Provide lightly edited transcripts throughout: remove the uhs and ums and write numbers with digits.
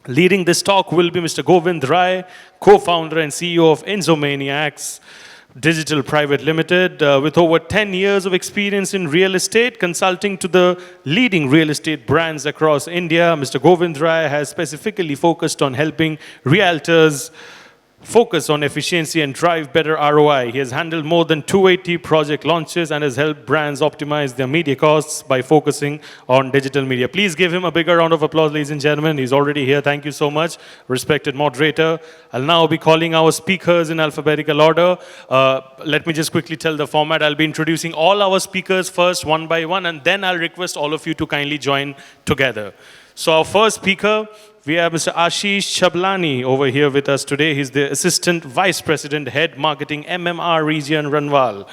Leading this talk will be Mr. Govind, co-founder and CEO of Insomniacs Digital Private Limited, with over 10 years of experience in real estate, consulting to the leading real estate brands across India. Mr. Govind has specifically focused on helping realtors focus on efficiency and drive better ROI. He has handled more than 280 project launches and has helped brands optimize their media costs by focusing on digital media. Please give him a bigger round of applause, ladies and gentlemen. He's already here. Thank you so much, respected moderator. I'll now be calling our speakers in alphabetical order. Let me just quickly tell the format. I'll be introducing all our speakers first, one by one, and then I'll request all of you to kindly join together. So our first speaker, we have Mr. Ashish Chablani over here with us today. He's the Assistant Vice President, Head Marketing, MMR Region, Runwal.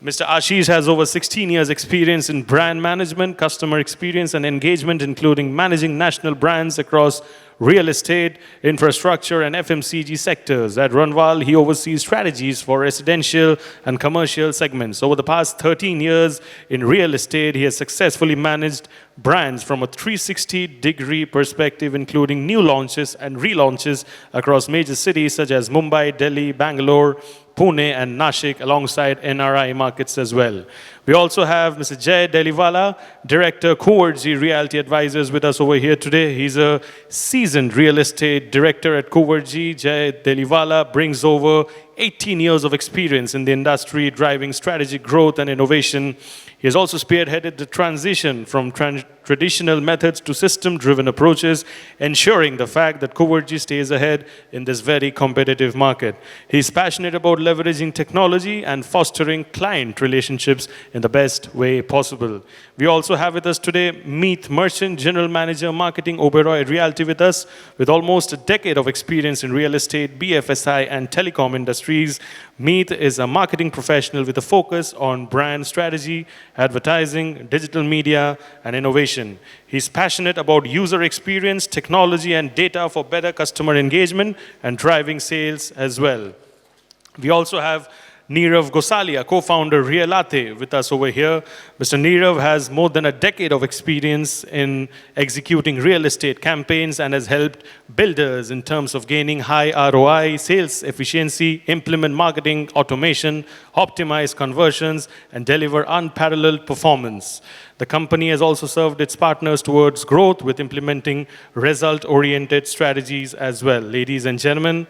Mr. Ashish has over 16 years experience in brand management, customer experience and engagement, including managing national brands across real estate, infrastructure and FMCG sectors. At Runwal, he oversees strategies for residential and commercial segments. Over the past 13 years in real estate, he has successfully managed brands from a 360-degree perspective, including new launches and relaunches across major cities such as Mumbai, Delhi, Bangalore, Pune and Nashik, alongside NRI markets as well. We also have Mr. Jay Deliwala, Director, Kunvarji Realty Advisors, with us over here today. He's a seasoned real estate director at Kunvarji. Jay Deliwala brings over 18 years of experience in the industry, driving strategic growth and innovation. He has also spearheaded the transition from traditional methods to system-driven approaches, ensuring the fact that Kunvarji stays ahead in this very competitive market. He's passionate about leveraging technology and fostering client relationships in the best way possible. We also have with us today Meet Merchant, General Manager, Marketing, Oberoi Realty with us, with almost a decade of experience in real estate, BFSI and telecom industries. Meet is a marketing professional with a focus on brand strategy, advertising, digital media, and innovation. He's passionate about user experience, technology, and data for better customer engagement and driving sales as well. We also have Nirav Gosalia, co-founder Realatte, with us over here. Mr. Nirav has more than a decade of experience in executing real estate campaigns and has helped builders in terms of gaining high ROI, sales efficiency, implement marketing automation, optimize conversions, and deliver unparalleled performance. The company has also served its partners towards growth with implementing result-oriented strategies as well. Ladies and gentlemen,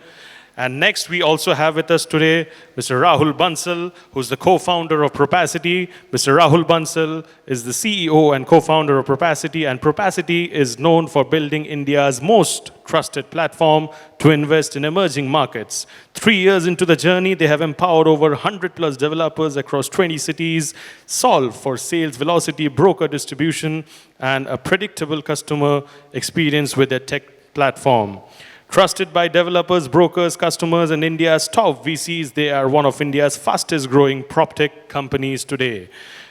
and next, we also have with us today Mr. Rahul Bansal, who's the co-founder of Propacity. Mr. Rahul Bansal is the CEO and co-founder of Propacity, and Propacity is known for building India's most trusted platform to invest in emerging markets. 3 years into the journey, they have empowered over 100+ developers across 20 cities, solve for sales velocity, broker distribution, and a predictable customer experience with their tech platform. Trusted by developers, brokers, customers, and India's top VCs, they are one of India's fastest growing PropTech companies today.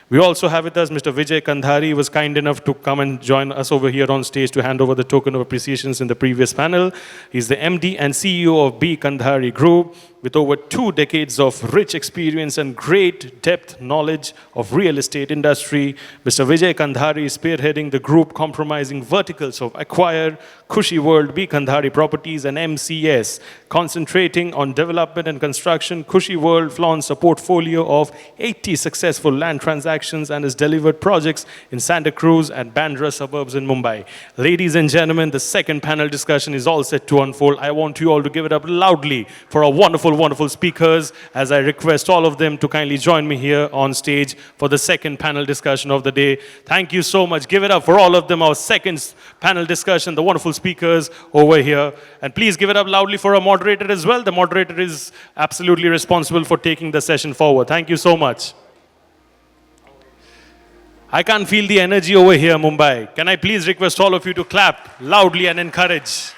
We also have with us Mr. Vijay Kandhari, who was kind enough to come and join us over here on stage to hand over the token of appreciations in the previous panel. He's the MD and CEO of B. Kandhari Group, with over 2 decades of rich experience and great depth knowledge of real estate industry. Mr. Vijay Kandhari is spearheading the group comprising verticals of Acquire, Khushi World, B. Kandhari Properties, and MCS. Concentrating on development and construction, Khushi World flaunts a portfolio of 80 successful land transactions and has delivered projects in Santa Cruz and Bandra suburbs in Mumbai. Ladies and gentlemen, the second panel discussion is all set to unfold. I want you all to give it up loudly for our wonderful speakers, as I request all of them to kindly join me here on stage for the second panel discussion of the day. Thank you so much. Give it up for all of them, our second panel discussion, the wonderful speakers over here. And please give it up loudly for our moderator as well. The moderator is absolutely responsible for taking the session forward. Thank you so much. I can't feel the energy over here, Mumbai. Can I please request all of you to clap loudly and encourage?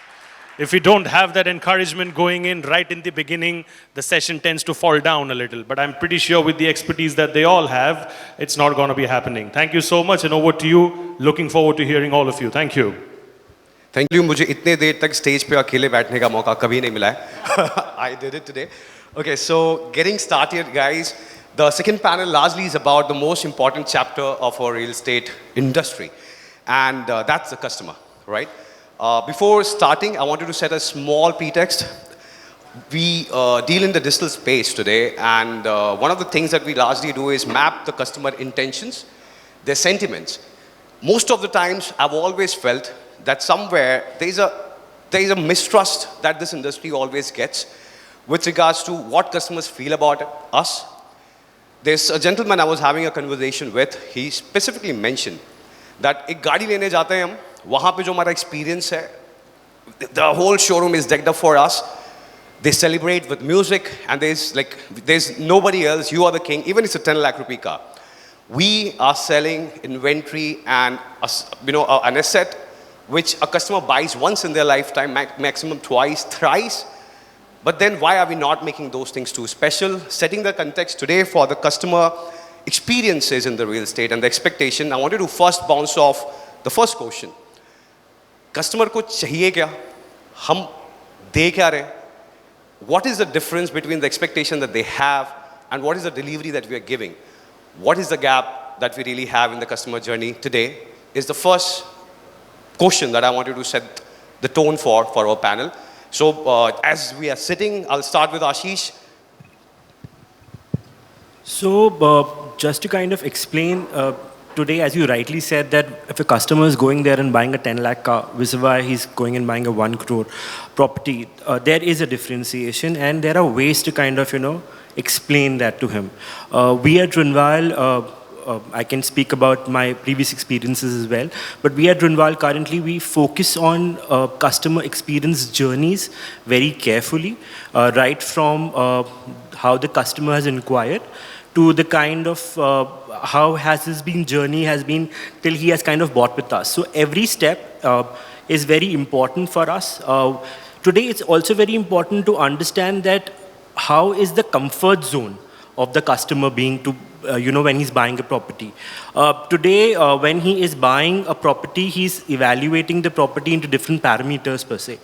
If we don't have that encouragement going in right in the beginning, the session tends to fall down a little. But I'm pretty sure with the expertise that they all have, it's not going to be happening. Thank you so much, and over to you. Looking forward to hearing all of you. Thank you. Thank you. मुझे इतने देर तक stage पे अकेले बैठने का मौका कभी नहीं मिला है. I did it today. Okay, so getting started, guys. The second panel largely is about the most important chapter of our real estate industry, and that's the customer, right? Before starting, I wanted to set a small pretext. We deal in the digital space today, and one of the things that we largely do is map the customer intentions, their sentiments. Most of the times, I've always felt that somewhere there is a mistrust that this industry always gets with regards to what customers feel about us. There's a gentleman I was having a conversation with. He specifically mentioned that एक गाड़ी लेने जाते हैं हम, वहाँ पे जो हमारा experience है, the whole showroom is decked up for us. They celebrate with music, and there's nobody else. You are the king. Even if it's a 10 lakh rupee car, we are selling inventory and an asset which a customer buys once in their lifetime, maximum twice, thrice. But then why are we not making those things too special? Setting the context today for the customer experiences in the real estate and the expectation, I wanted to first bounce off the first question. Customer को चाहिए क्या? हम दे क्या रहे? What is the difference between the expectation that they have and what is the delivery that we are giving? What is the gap that we really have in the customer journey today is the first question that I wanted to set the tone for our panel. So as we are sitting, I'll start with Ashish. So just to kind of explain, today, as you rightly said, that if a customer is going there and buying a 10 lakh car, vis-a-vis he's going and buying a 1 crore property, there is a differentiation, and there are ways to kind of, explain that to him. We at Runwal, I can speak about my previous experiences as well, but we at Runwal currently, we focus on customer experience journeys very carefully, right from how the customer has inquired to the kind of how has his journey has been till he has kind of bought with us. So every step is very important for us. Today, it's also very important to understand that how is the comfort zone of the customer being to, when he's buying a property. Today, when he is buying a property, he's evaluating the property into different parameters per se.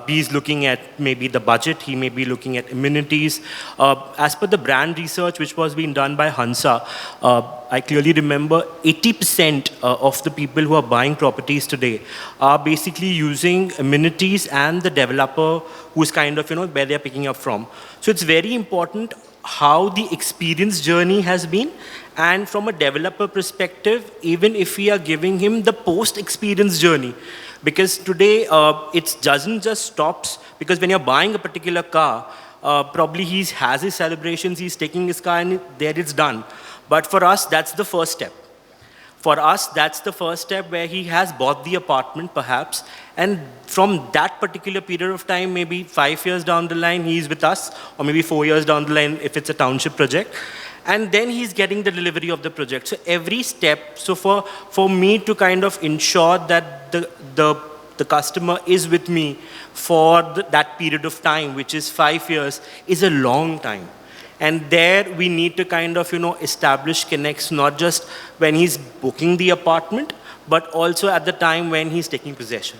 He's looking at maybe the budget, he may be looking at amenities. As per the brand research which was being done by Hansa, I clearly remember 80% of the people who are buying properties today are basically using amenities and the developer who's kind of, where they're picking up from. So it's very important how the experience journey has been, and from a developer perspective, even if we are giving him the post-experience journey, because today it doesn't just stops, because when you're buying a particular car, probably he has his celebrations, he's taking his car and there it's done. But for us, that's the first step. For us, that's the first step where he has bought the apartment perhaps, and from that particular period of time, maybe 5 years down the line, he's with us, or maybe 4 years down the line if it's a township project, and then he's getting the delivery of the project. So every step, so for me to kind of ensure that the customer is with me for that period of time, which is 5 years, is a long time. And there we need to kind of, establish connects, not just when he's booking the apartment, but also at the time when he's taking possession.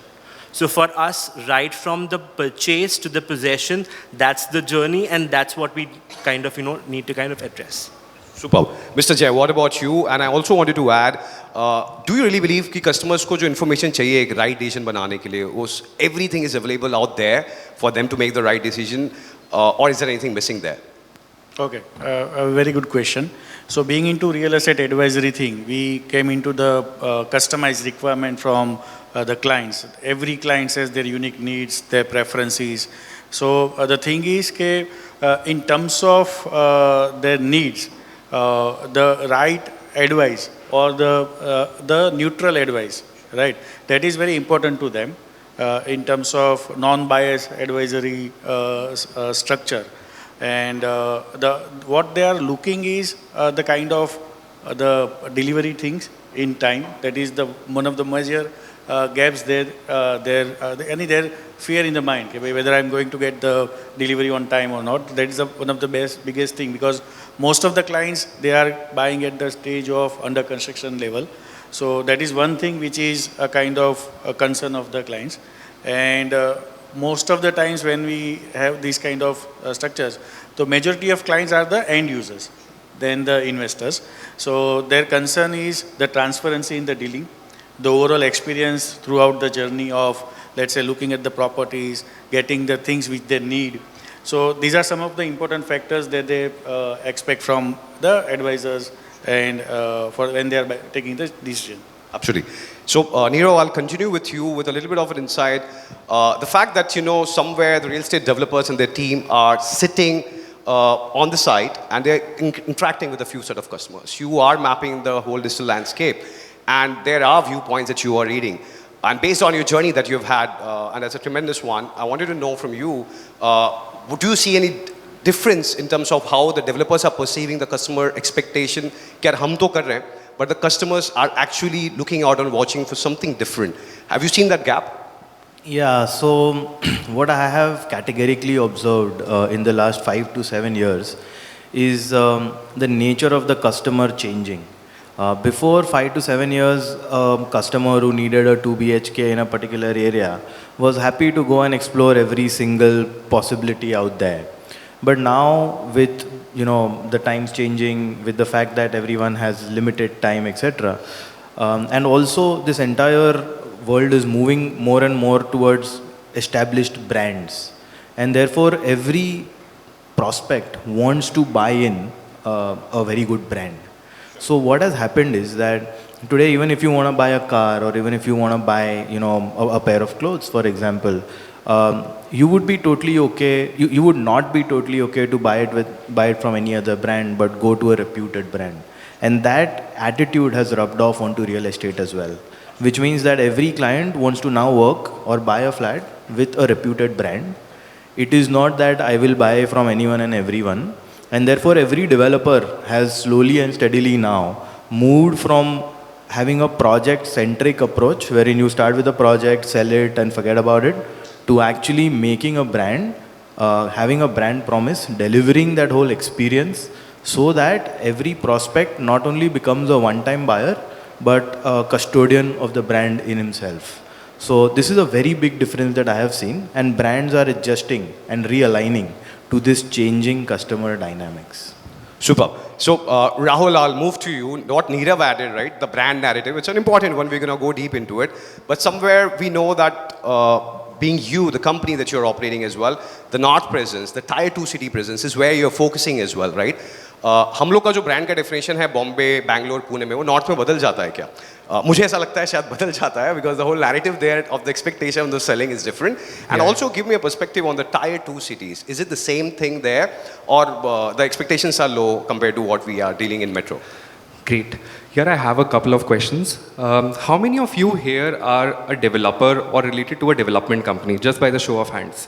So for us, right from the purchase to the possession, that's the journey, and that's what we kind of, need to kind of address. Superb. Mr. Jay, what about you? And I also wanted to add, do you really believe that customers को जो information चाहिए एक right decision बनाने के लिए, everything is available out there for them to make the right decision, or is there anything missing there? Okay, a very good question. So being into real estate advisory thing, we came into the customized requirement from the clients. Every client says their unique needs, their preferences. So the thing is, in terms of their needs, the right advice or the neutral advice, right? That is very important to them in terms of non-biased advisory structure. And what they are looking is the kind of the delivery things in time. That is one of the major gaps there. Their fear in the mind, whether I'm going to get the delivery on time or not. That is one of the biggest thing, because most of the clients, they are buying at the stage of under construction level. So that is one thing which is a kind of a concern of the clients. And most of the times when we have these kind of structures, the majority of clients are the end users, then the investors. So their concern is the transparency in the dealing, the overall experience throughout the journey of let's say looking at the properties, getting the things which they need. So these are some of the important factors that they expect from the advisors and for when they are taking the decision. Absolutely. So, Nirav, I'll continue with you with a little bit of an insight. The fact that, somewhere the real estate developers and their team are sitting on the site and they're interacting with a few set of customers. You are mapping the whole digital landscape and there are viewpoints that you are reading. And based on your journey that you've had, and that's a tremendous one, I wanted to know from you, do you see any difference in terms of how the developers are perceiving the customer expectation? Kya hum to kar rahe hain, but the customers are actually looking out and watching for something different. Have you seen that gap? Yeah, so what I have categorically observed in the last 5 to 7 years is the nature of the customer changing. Before 5 to 7 years, a customer who needed a 2 BHK in a particular area was happy to go and explore every single possibility out there. But now with the times changing, with the fact that everyone has limited time, etc. And also this entire world is moving more and more towards established brands. And therefore every prospect wants to buy in a very good brand. So what has happened is that today, even if you want to buy a car or even if you want to buy, a pair of clothes, for example, you would be totally okay. You would not be totally okay to buy it from any other brand, but go to a reputed brand. And that attitude has rubbed off onto real estate as well, which means that every client wants to now work or buy a flat with a reputed brand. It is not that I will buy from anyone and everyone. And therefore, every developer has slowly and steadily now moved from having a project-centric approach, wherein you start with a project, sell it, and forget about it, to actually making a brand, having a brand promise, delivering that whole experience, so that every prospect not only becomes a one-time buyer, but a custodian of the brand in himself. So this is a very big difference that I have seen, and brands are adjusting and realigning to this changing customer dynamics. Super. So, Rahul, I'll move to you. What Nirav added, right? The brand narrative. It's an important one. We're going to go deep into it. But somewhere we know that being you, the company that you're operating as well, the north presence, the tier 2 city presence is where you're focusing as well, right? हम लोग का जो brand का definition है बॉम्बे, बैंगलोर, पुणे में, वो north में बदल जाता है क्या? मुझे ऐसा लगता है शायद बदल जाता है because the whole narrative there of the expectation of the selling is different. And also give me a perspective on the tier 2 cities. Is it the same thing there or the expectations are low compared to what we are dealing in metro? Great. Here I have a couple of questions. How many of you here are a developer or related to a development company, just by the show of hands?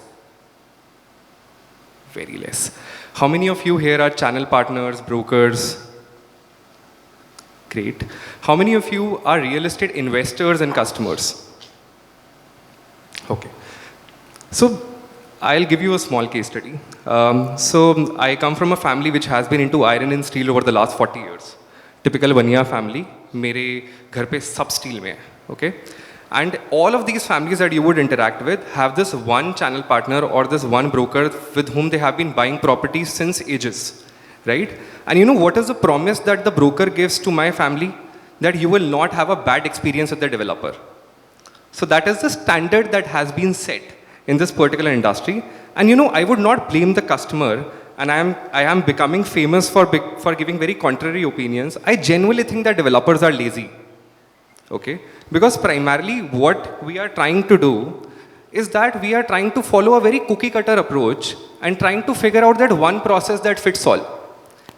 Very less. How many of you here are channel partners, brokers? Great. How many of you are real estate investors and customers? Okay. So I'll give you a small case study. So I come from a family which has been into iron and steel over the last 40 years. Typical Baniya family. मेरे घर पे सब steel में है. Okay. And all of these families that you would interact with have this one channel partner or this one broker with whom they have been buying properties since ages, right? And you know what is the promise that the broker gives to my family? That you will not have a bad experience with the developer. So that is the standard that has been set in this particular industry. And you know, I would not blame the customer, and I am becoming famous for giving very contrary opinions. I genuinely think that developers are lazy. Okay? Because primarily what we are trying to do is that we are trying to follow a very cookie cutter approach and trying to figure out that one process that fits all.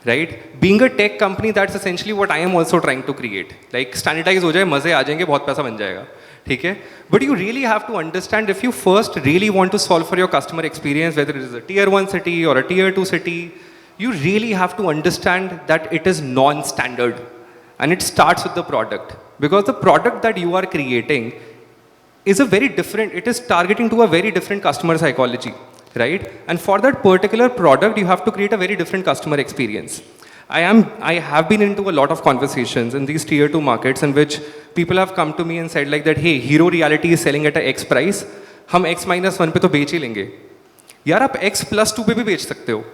Right? Being a tech company, that's essentially what I am also trying to create. Like standardize ho jaye, maze aa jayenge, bahut paisa ban jayega. ठीक है? But you really have to understand, if you first really want to solve for your customer experience, whether it is a tier 1 city or a tier 2 city, you really have to understand that it is non-standard. And it starts with the product. Because the product that you are creating is it is targeting to a very different customer psychology, right? And for that particular product, you have to create a very different customer experience. I have been into a lot of conversations in these tier 2 markets in which people have come to me and said like that, hey, Hero Reality is selling at a X price, हम X-1 पे तो बेच ही लेंगे. यार आप X+2 पे भी बेच सकते हो.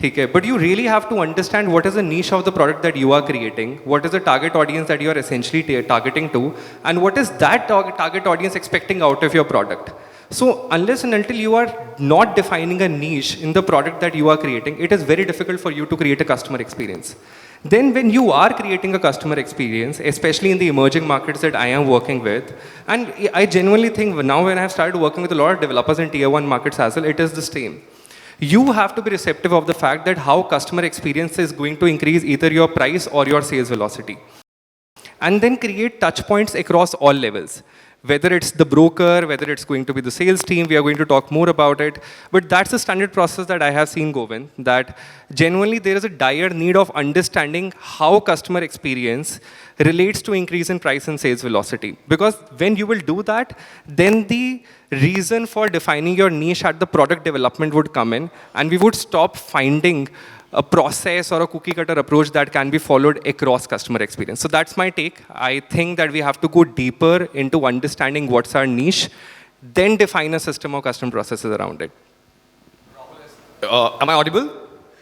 Okay, but you really have to understand what is the niche of the product that you are creating, what is the target audience that you are essentially targeting to, and what is that target audience expecting out of your product. So unless and until you are not defining a niche in the product that you are creating, it is very difficult for you to create a customer experience. Then when you are creating a customer experience, especially in the emerging markets that I am working with, and I genuinely think now when I have started working with a lot of developers in tier 1 markets as well, it is the same. You have to be receptive of the fact that how customer experience is going to increase either your price or your sales velocity. And then create touch points across all levels. Whether it's the broker, whether it's going to be the sales team, we are going to talk more about it. But that's the standard process that I have seen, Govind, that genuinely there is a dire need of understanding how customer experience relates to increase in price and sales velocity. Because when you will do that, then the reason for defining your niche at the product development would come in, and we would stop finding a process or a cookie cutter approach that can be followed across customer experience. So that's my take. I think that we have to go deeper into understanding what's our niche, then define a system of custom processes around it. Am I audible?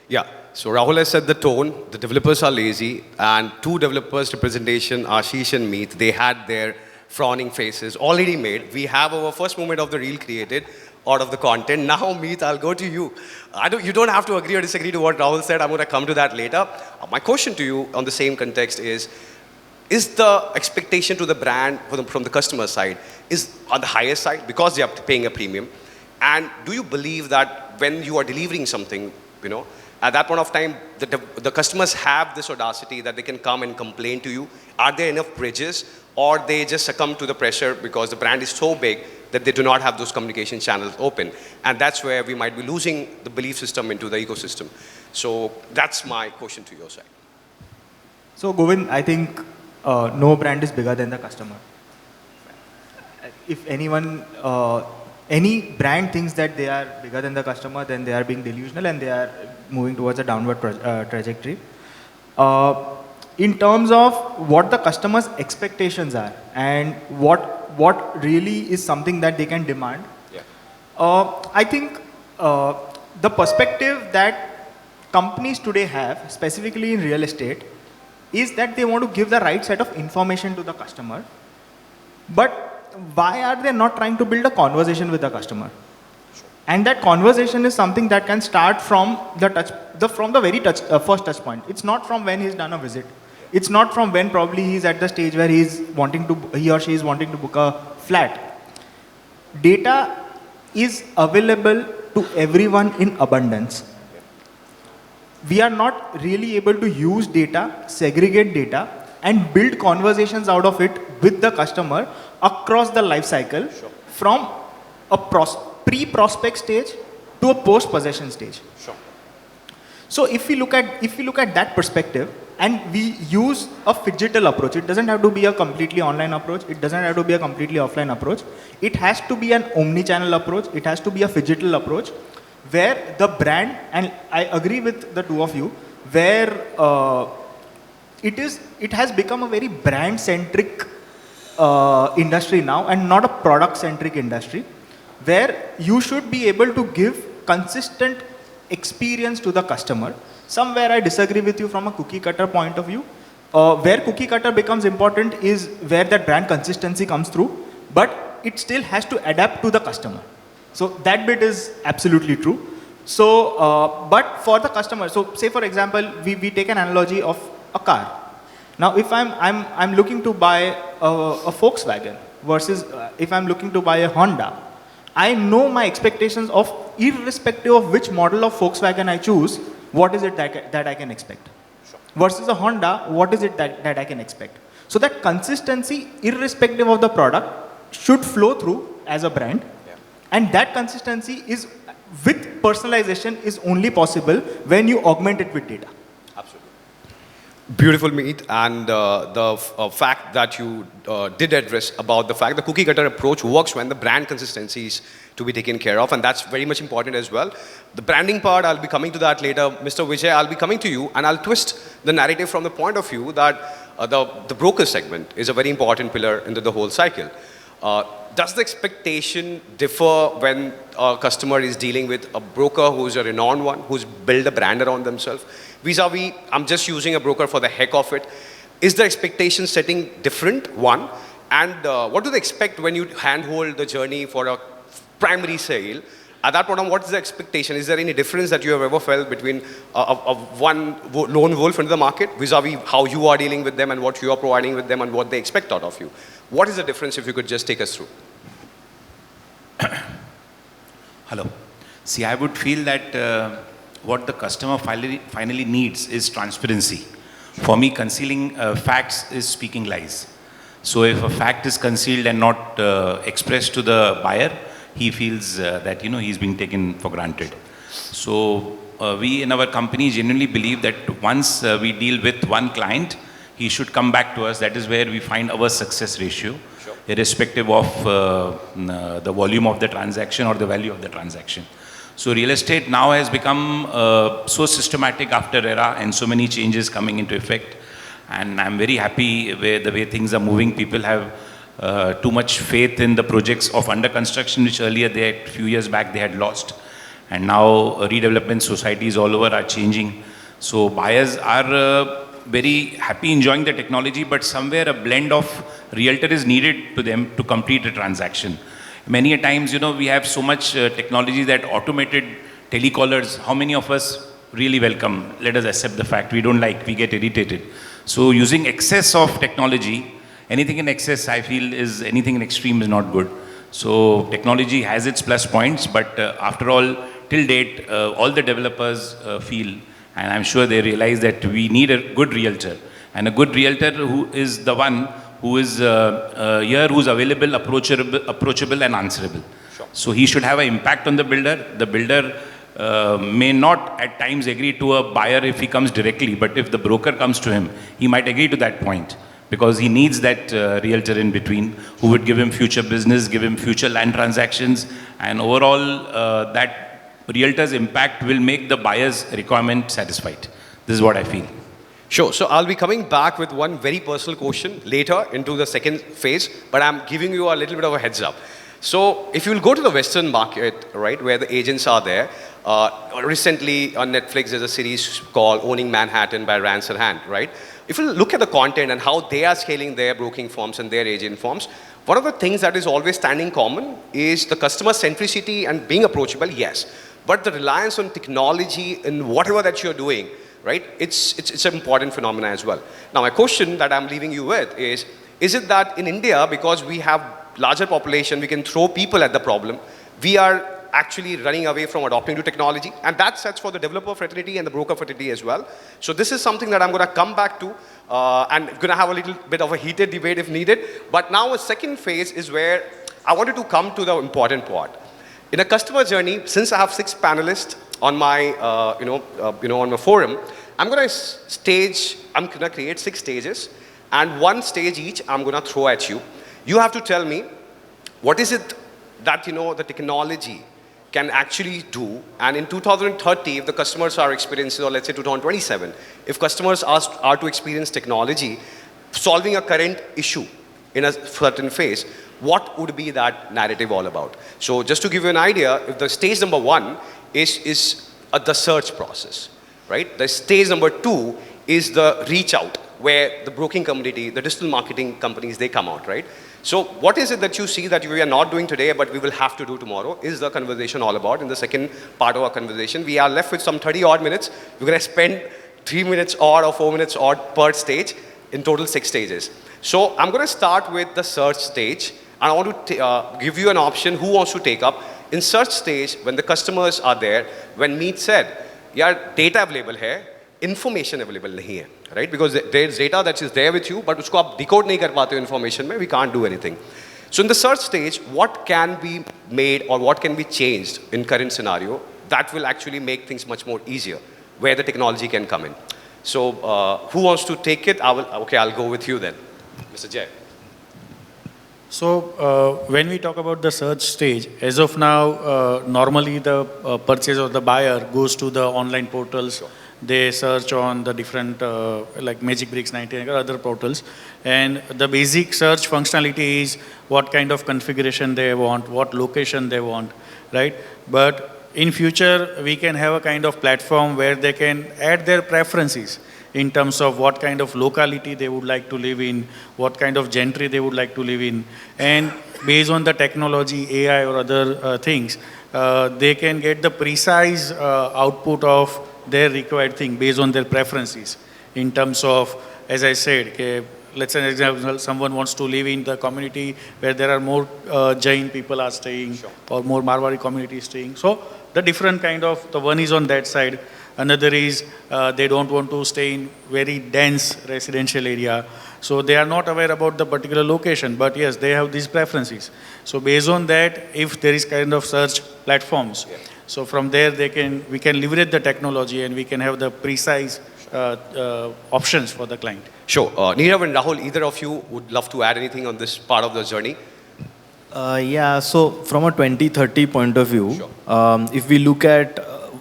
Yeah. So Rahul has set the tone. The developers are lazy, and 2 developers representation, Ashish and Meet, they had their frowning faces already made. We have our first moment of the reel created out of the content. Now, Meet, I'll go to you. You don't have to agree or disagree to what Rahul said. I'm going to come to that later. My question to you on the same context is the expectation to the brand from the customer side is on the higher side because they are paying a premium? And do you believe that when you are delivering something, at that point of time, the customers have this audacity that they can come and complain to you? Are there enough bridges, or they just succumb to the pressure because the brand is so big that they do not have those communication channels open? And that's where we might be losing the belief system into the ecosystem. So that's my question to your side. So Govind, I think no brand is bigger than the customer. If anyone, any brand thinks that they are bigger than the customer, then they are being delusional and they are moving towards a downward trajectory. In terms of what the customer's expectations are and what really is something that they can demand, I think the perspective that companies today have, specifically in real estate, is that they want to give the right set of information to the customer. But why are they not trying to build a conversation with the customer? And that conversation is something that can start from the very first touch point. It's not from when he's done a visit. It's not from when probably he's at the stage where he or she is wanting to book a flat. Data is available to everyone in abundance. We are not really able to use data, segregate data, and build conversations out of it with the customer across the life cycle, from a pre-prospect stage to a post-possession stage. So if we look at that perspective, and we use a phygital approach, it doesn't have to be a completely online approach, it doesn't have to be a completely offline approach, it has to be an omni-channel approach, it has to be a phygital approach, where the brand, and I agree with the two of you, where it has become a very brand-centric industry now and not a product-centric industry, where you should be able to give consistent experience to the customer. Somewhere I disagree with you from a cookie cutter point of view. Where cookie cutter becomes important is where that brand consistency comes through, but it still has to adapt to the customer. So that bit is absolutely true. So, but for the customer, so say for example, we take an analogy of a car. Now, if I'm looking to buy a Volkswagen versus if I'm looking to buy a Honda, I know my expectations of, irrespective of which model of Volkswagen I choose, what is it that I can expect? Versus a Honda, what is it that I can expect? So that consistency, irrespective of the product, should flow through as a brand. And that consistency is, with personalization, is only possible when you augment it with data. Absolutely. Beautiful, Meet, and the fact that you did address about the fact the cookie cutter approach works when the brand consistency is to be taken care of, and that's very much important as well. The branding part, I'll be coming to that later. Mr. Vijay, I'll be coming to you, and I'll twist the narrative from the point of view that the broker segment is a very important pillar into the whole cycle. Does the expectation differ when a customer is dealing with a broker who's a renowned one, who's built a brand around themselves, vis-a-vis, I'm just using a broker for the heck of it? Is the expectation setting different, one? And what do they expect when you handhold the journey for a primary sale? At that point, what is the expectation? Is there any difference that you have ever felt between one lone wolf into the market vis-a-vis how you are dealing with them and what you are providing with them and what they expect out of you? What is the difference, if you could just take us through? Hello. See, I would feel that what the customer finally needs is transparency. For me, concealing facts is speaking lies. So if a fact is concealed and not expressed to the buyer, he feels that he's being taken for granted. So we in our company genuinely believe that once we deal with one client, he should come back to us. That is where we find our success ratio, irrespective of the volume of the transaction or the value of the transaction. So real estate now has become so systematic after ERA and so many changes coming into effect. And I'm very happy with the way things are moving. People have too much faith in the projects of under construction, which earlier a few years back they had lost. And now redevelopment societies all over are changing. So buyers are very happy enjoying the technology, but somewhere a blend of realtor is needed to them to complete a transaction. Many a times, we have so much technology that automated telecallers, how many of us really welcome? Let us accept the fact we don't like, we get irritated. So using excess of technology, anything in excess, I feel, is anything in extreme is not good. So technology has its plus points, but after all, till date, all the developers feel, and I'm sure they realize that we need a good realtor. And a good realtor who is the one who is here, who's available, approachable and answerable. Sure. So he should have an impact on the builder. The builder may not at times agree to a buyer if he comes directly, but if the broker comes to him, he might agree to that point, because he needs that realtor in between who would give him future business, give him future land transactions, and overall that realtor's impact will make the buyer's requirement satisfied. This is what I feel. Sure. So I'll be coming back with one very personal question later into the second phase, but I'm giving you a little bit of a heads up. So if you'll go to the Western market, right, where the agents are there, recently on Netflix there's a series called Owning Manhattan by Ransom Hand, right? If you look at the content and how they are scaling their broking firms and their agent firms, one of the things that is always standing common is the customer centricity and being approachable, yes. But the reliance on technology in whatever that you're doing, right? It's an important phenomenon as well. Now, my question that I'm leaving you with is it that in India, because we have larger population, we can throw people at the problem, we are actually running away from adopting to technology, and that sets for the developer fraternity and the broker fraternity as well. So this is something that I'm going to come back to and going to have a little bit of a heated debate if needed. But now a second phase is where I wanted to come to the important part. In a customer journey, since I have 6 panelists on my, on my forum, I'm going to create 6 stages, and 1 stage each I'm going to throw at you. You have to tell me what is it that the technology can actually do, and in 2030, if the customers are experiencing, or let's say 2027, if customers are to experience technology solving a current issue in a certain phase, what would be that narrative all about? So just to give you an idea, if the stage number 1 is the search process, right? The stage number 2 is the reach out, where the broking community, the digital marketing companies, they come out, right? So what is it that you see that we are not doing today, but we will have to do tomorrow, is the conversation all about. In the second part of our conversation, we are left with some 30 odd minutes. We're going to spend 3 minutes odd or 4 minutes odd per stage, in total 6 stages. So I'm going to start with the search stage, and I want to give you an option who wants to take up. In search stage, when the customers are there, when Meet said, yeah, data available hai, information available nahi hai, right? Because there's data that is there with you, but usko aap decode nahi kar pate ho information mein, we can't do anything. So in the search stage, what can be made or what can be changed in current scenario that will actually make things much more easier, where the technology can come in? So who wants to take it? I'll go with you then. Mr. Jay. So when we talk about the search stage, as of now, normally the purchase or the buyer goes to the online portals. Sure. They search on the different like Magic Bricks, 99 or other portals. And the basic search functionality is what kind of configuration they want, what location they want, right? But in future, we can have a kind of platform where they can add their preferences in terms of what kind of locality they would like to live in, what kind of gentry they would like to live in. And based on the technology, AI or other things, they can get the precise output of their required thing based on their preferences. In terms of, as I said, okay, let's say an example, someone wants to live in the community where there are more Jain people are staying, sure, or more Marwari community staying. So the different kind of, the one is on that side. Another is they don't want to stay in very dense residential area. So they are not aware about the particular location, but yes, they have these preferences. So based on that, if there is kind of search platforms, yeah, so from there we can leverage the technology and we can have the precise options for the client. Sure. Nirav and Rahul, either of you would love to add anything on this part of the journey? Yeah, so from a 2030 point of view, sure, if we look at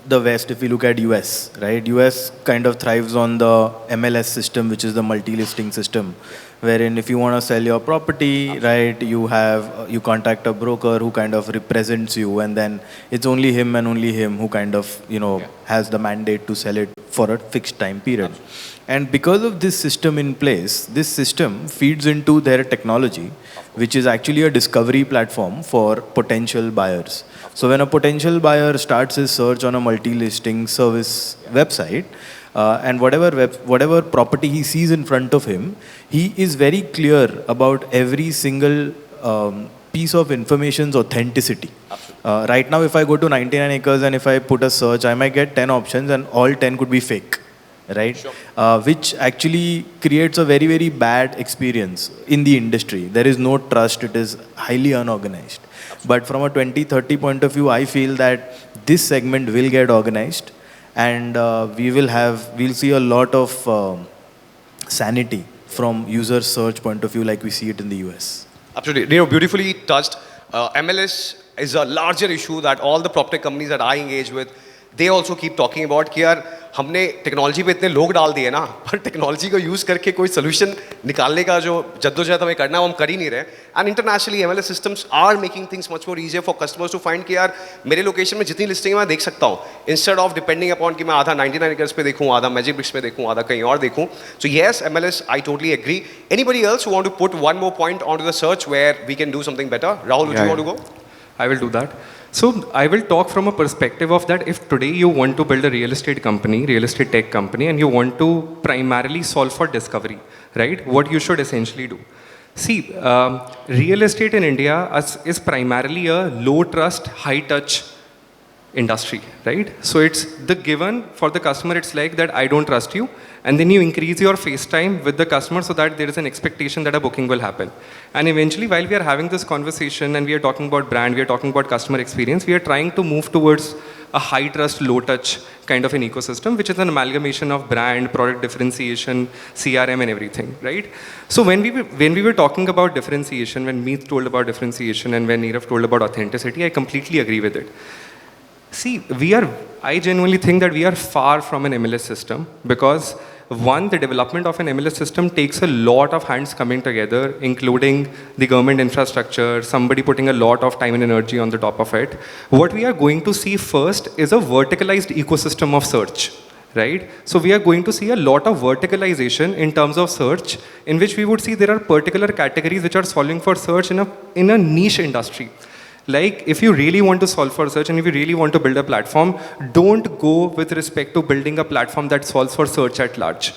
the West, if we look at US, right? US kind of thrives on the MLS system, which is the multi-listing system, wherein if you want to sell your property, absolutely, right, you contact a broker who kind of represents you, and then it's only him and only him who kind of, yeah, has the mandate to sell it for a fixed time period. Absolutely. And because of this system in place, this system feeds into their technology, which is actually a discovery platform for potential buyers. So when a potential buyer starts his search on a multi-listing service website, and whatever property he sees in front of him, he is very clear about every single piece of information's authenticity. Right now, if I go to 99 acres and if I put a search, I might get 10 options and all 10 could be fake, right? Sure. Which actually creates a very, very bad experience in the industry. There is no trust. It is highly unorganized. Absolutely. But from a 2030 point of view, I feel that this segment will get organized, and we'll see a lot of sanity from user search point of view, like we see it in the US. Absolutely. Beautifully touched. MLS is a larger issue that all the PropTech companies that I engage with, they also keep talking about कि यार हमने technology पे इतने लोग डाल दिए ना, पर टेक्नोलॉजी को यूज़ करके कोई सोल्यूशन निकालने का जो जद्दोजहद हमें करना है वो हम कर ही नहीं रहे. And internationally MLS systems are making things much more easier for customers to find कि यार मेरे लोकेशन में जितनी लिस्टिंग है मैं देख सकता हूँ, instead of depending upon कि मैं आधा 99 acres पे देखूँ, आधा Magic Bricks पे देखूँ, आधा कहीं और देखूँ. So yes, MLS, I totally agree. Anybody else who want to put one more point onto the search where we can do something better? Rahul, would you want to go? I will do that. So I will talk from a perspective of that if today you want to build a real estate company, real estate tech company, and you want to primarily solve for discovery, right? What you should essentially do. See, real estate in India is primarily a low trust, high touch industry, right? So it's the given for the customer, it's like that I don't trust you. And then you increase your face time with the customer so that there is an expectation that a booking will happen. And eventually, while we are having this conversation and we are talking about brand, we are talking about customer experience, we are trying to move towards a high trust, low touch kind of an ecosystem, which is an amalgamation of brand, product differentiation, CRM and everything, right? So when we were talking about differentiation, when Meet told about differentiation and when Nirav told about authenticity, I completely agree with it. See, I genuinely think that we are far from an MLS system because one, the development of an MLS system takes a lot of hands coming together, including the government infrastructure, somebody putting a lot of time and energy on the top of it. What we are going to see first is a verticalized ecosystem of search, right? So we are going to see a lot of verticalization in terms of search, in which we would see there are particular categories which are solving for search in a niche industry. Like, if you really want to solve for search and if you really want to build a platform, don't go with respect to building a platform that solves for search at large.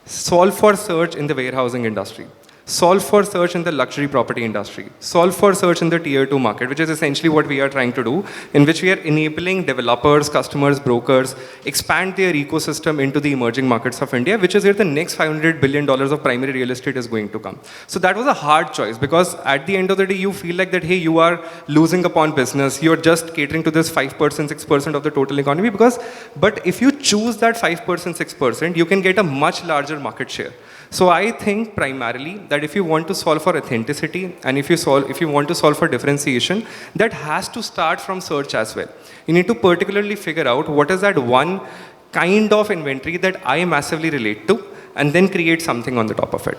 Solve for search in the warehousing industry. Solve for search in the luxury property industry. Solve for search in the tier 2 market, which is essentially what we are trying to do, in which we are enabling developers, customers, brokers, expand their ecosystem into the emerging markets of India, which is where the next $500 billion of primary real estate is going to come. So that was a hard choice because at the end of the day, you feel like that, hey, you are losing upon business. You're just catering to this 5%, 6% of the total economy but if you choose that 5%, 6%, you can get a much larger market share. So I think primarily that if you want to solve for authenticity and if you want to solve for differentiation, that has to start from search as well. You need to particularly figure out what is that one kind of inventory that I massively relate to, and then create something on the top of it.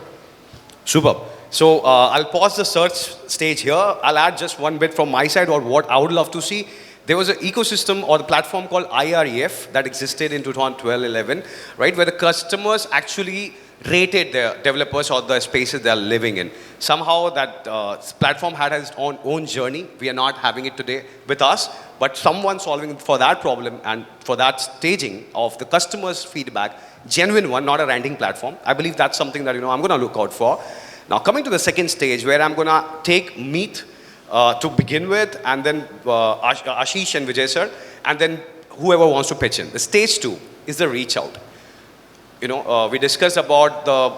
Superb. So I'll pause the search stage here. I'll add just one bit from my side or what I would love to see. There was an ecosystem or the platform called IREF that existed in 2012-11, right, where the customers actually rated their developers or the spaces they're living in. Somehow that platform had its own journey. We are not having it today with us, but someone solving for that problem and for that staging of the customer's feedback, genuine one, not a ranting platform. I believe that's something that, I'm going to look out for. Now, coming to the second stage where I'm going to take Meet to begin with, and then Ashish and Vijay sir, and then whoever wants to pitch in. The stage 2 is the reach out. We discussed about the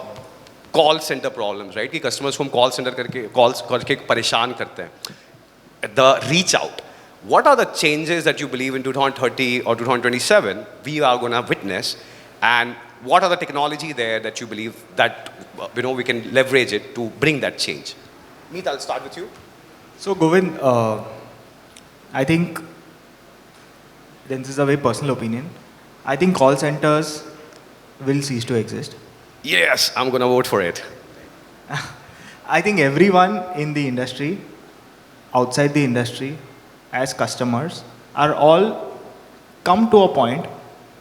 call center problems, right? Ki customers from call center calls karke pareshan karte hain. The reach out. What are the changes that you believe in 2030 or 2027 we are going to witness, and what are the technology there that you believe that we can leverage it to bring that change? Meet, I'll start with you. So Govind, I think, this is a very personal opinion, I think call centers will cease to exist. Yes, I'm going to vote for it. I think everyone in the industry, outside the industry, as customers, are all come to a point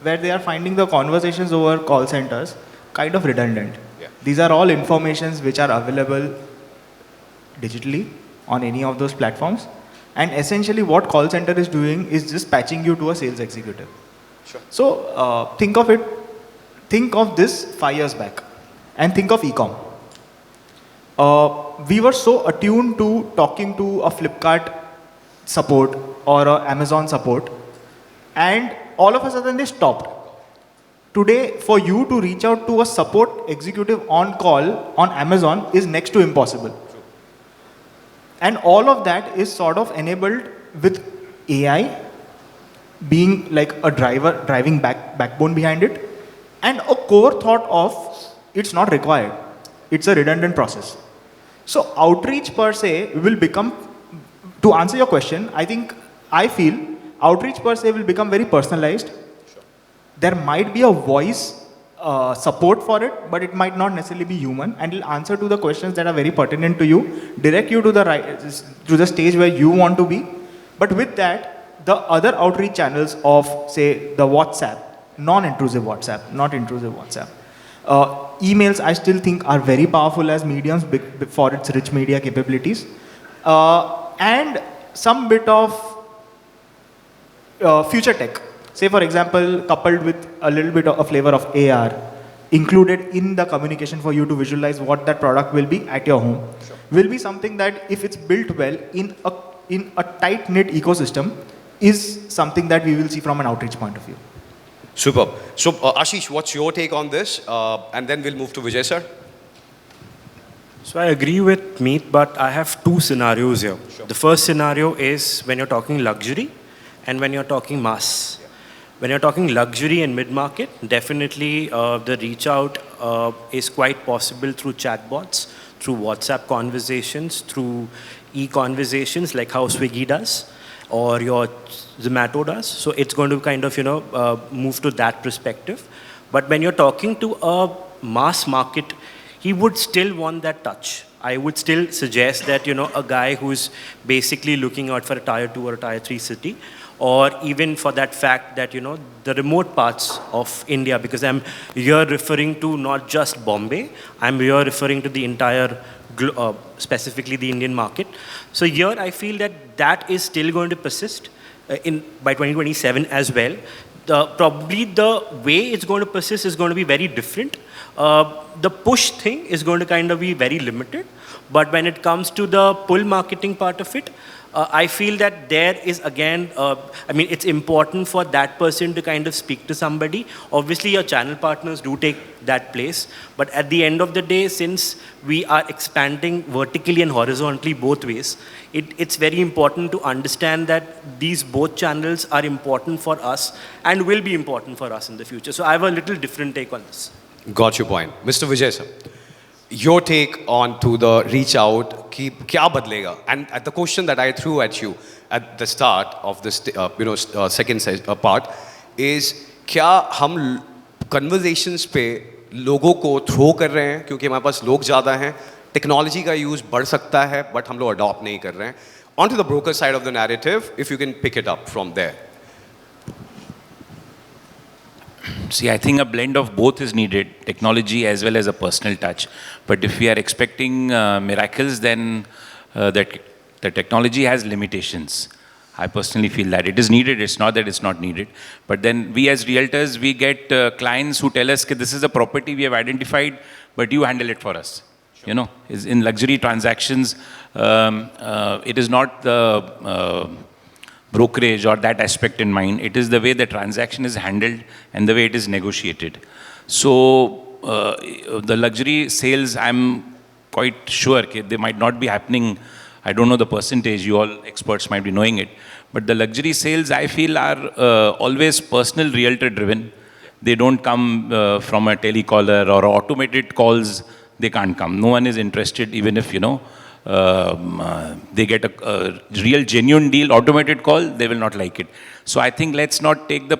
where they are finding the conversations over call centers kind of redundant. Yeah. These are all informations which are available digitally on any of those platforms. And essentially what call center is doing is just patching you to a sales executive. Sure. So think of this 5 years back and think of e-com. We were so attuned to talking to a Flipkart support or a Amazon support, and all of a sudden they stopped. Today, for you to reach out to a support executive on call on Amazon is next to impossible. And all of that is sort of enabled with AI being like a driving backbone behind it, and a core thought of it's not required. It's a redundant process. So outreach per se will become, to answer your question, I feel outreach per se will become very personalized. Sure. There might be a voice support for it, but it might not necessarily be human, and it'll answer to the questions that are very pertinent to you, direct you to the stage where you want to be. But with that, the other outreach channels of, say, the WhatsApp, non-intrusive WhatsApp, not intrusive WhatsApp, emails I still think are very powerful as mediums for its rich media capabilities, and some bit of future tech. Say for example, coupled with a little bit of a flavor of AR, included in the communication for you to visualize what that product will be at your home, Sure. will be something that if it's built well in a tight-knit ecosystem, is something that we will see from an outreach point of view. Superb. So Ashish, what's your take on this? And then we'll move to Vijay sir. So I agree with Meet, but I have two scenarios here. Sure. The first scenario is when you're talking luxury and when you're talking mass. Yeah. When you're talking luxury and mid-market, definitely the reach out is quite possible through chatbots, through WhatsApp conversations, through e-conversations like how Swiggy does or your Zomato does. So it's going to kind of, move to that perspective. But when you're talking to a mass market, he would still want that touch. I would still suggest that, a guy who's basically looking out for a tier 2 or a tier 3 city, or even for that fact that, the remote parts of India, because I'm here referring to not just Bombay, I'm here referring to the entire, specifically the Indian market. So here I feel that is still going to persist by 2027 as well. Probably the way it's going to persist is going to be very different. The push thing is going to kind of be very limited. But when it comes to the pull marketing part of it, I feel that there is again, it's important for that person to kind of speak to somebody. Obviously, your channel partners do take that place. But at the end of the day, since we are expanding vertically and horizontally both ways, it's very important to understand that these both channels are important for us and will be important for us in the future. So I have a little different take on this. Got your point. Mr. Vijay sir, your take on to the reach out, kya badlega? And the question that I threw at you at the start of this, second part is, क्या हम conversations पे लोगों को throw कर रहे हैं क्योंकि हमारे पास लोग ज़्यादा हैं, टेक्नोलॉजी का यूज़ बढ़ सकता है बट हम लोग अडॉप्ट नहीं कर रहे हैं. On to the broker side of the narrative, if you can pick it up from there. See, I think a blend of both is needed, technology as well as a personal touch. But if we are expecting miracles, then the technology has limitations. I personally feel that it is needed. It's not that it's not needed. But then we as realtors, we get clients who tell us, this is a property we have identified, but you handle it for us. Sure. You know, in luxury transactions, it is not the brokerage or that aspect in mind. It is the way the transaction is handled and the way it is negotiated. So the luxury sales, I'm quite sure they might not be happening. I don't know the percentage, you all experts might be knowing it. But the luxury sales, I feel, are always personal realtor driven. They don't come from a telecaller or automated calls. They can't come. No one is interested, even if, you know, they get a real genuine deal, automated call, they will not like it. So I think let's not take the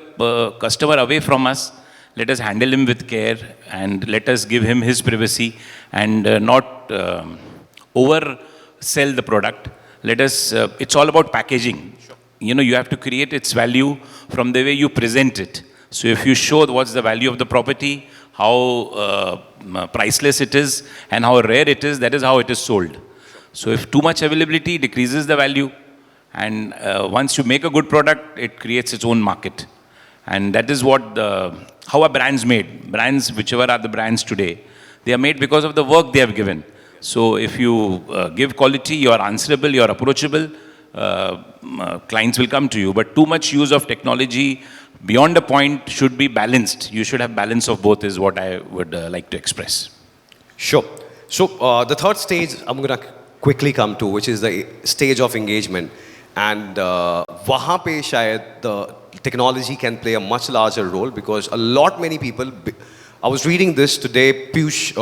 customer away from us. Let us handle him with care and let us give him his privacy and not oversell the product. Let us, it's all about packaging. Sure. You know, you have to create its value from the way you present it. So if you show what's the value of the property, how priceless it is and how rare it is, that is how it is sold. So if too much availability decreases the value, and once you make a good product, it creates its own market. And that is what how are brands made. Brands, whichever are the brands today, they are made because of the work they have given. So if you give quality, you are answerable, you are approachable, clients will come to you. But too much use of technology beyond a point should be balanced. You should have balance of both is what I would like to express. Sure. So the third stage I'm going to quickly come to, which is the stage of engagement. And wahan pe shayad the technology can play a much larger role because many people, I was reading this today, Piyush,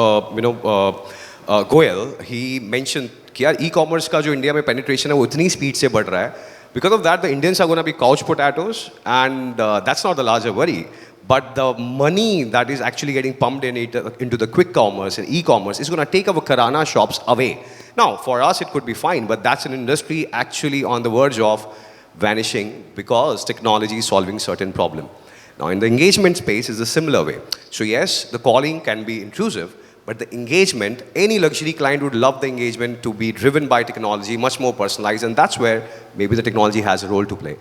Goyal, he mentioned that e-commerce ka jo India mein penetration hai, wo itni speed se बढ़ रहा है. Because of that, the Indians are going to be couch potatoes, and that's not the larger worry. But the money that is actually getting pumped into the quick commerce and e-commerce is going to take our Kirana shops away. Now, for us, it could be fine, but that's an industry actually on the verge of vanishing because technology is solving certain problem. Now, in the engagement space is a similar way. So yes, the calling can be intrusive, but the engagement, any luxury client would love the engagement to be driven by technology, much more personalized, and that's where maybe the technology has a role to play.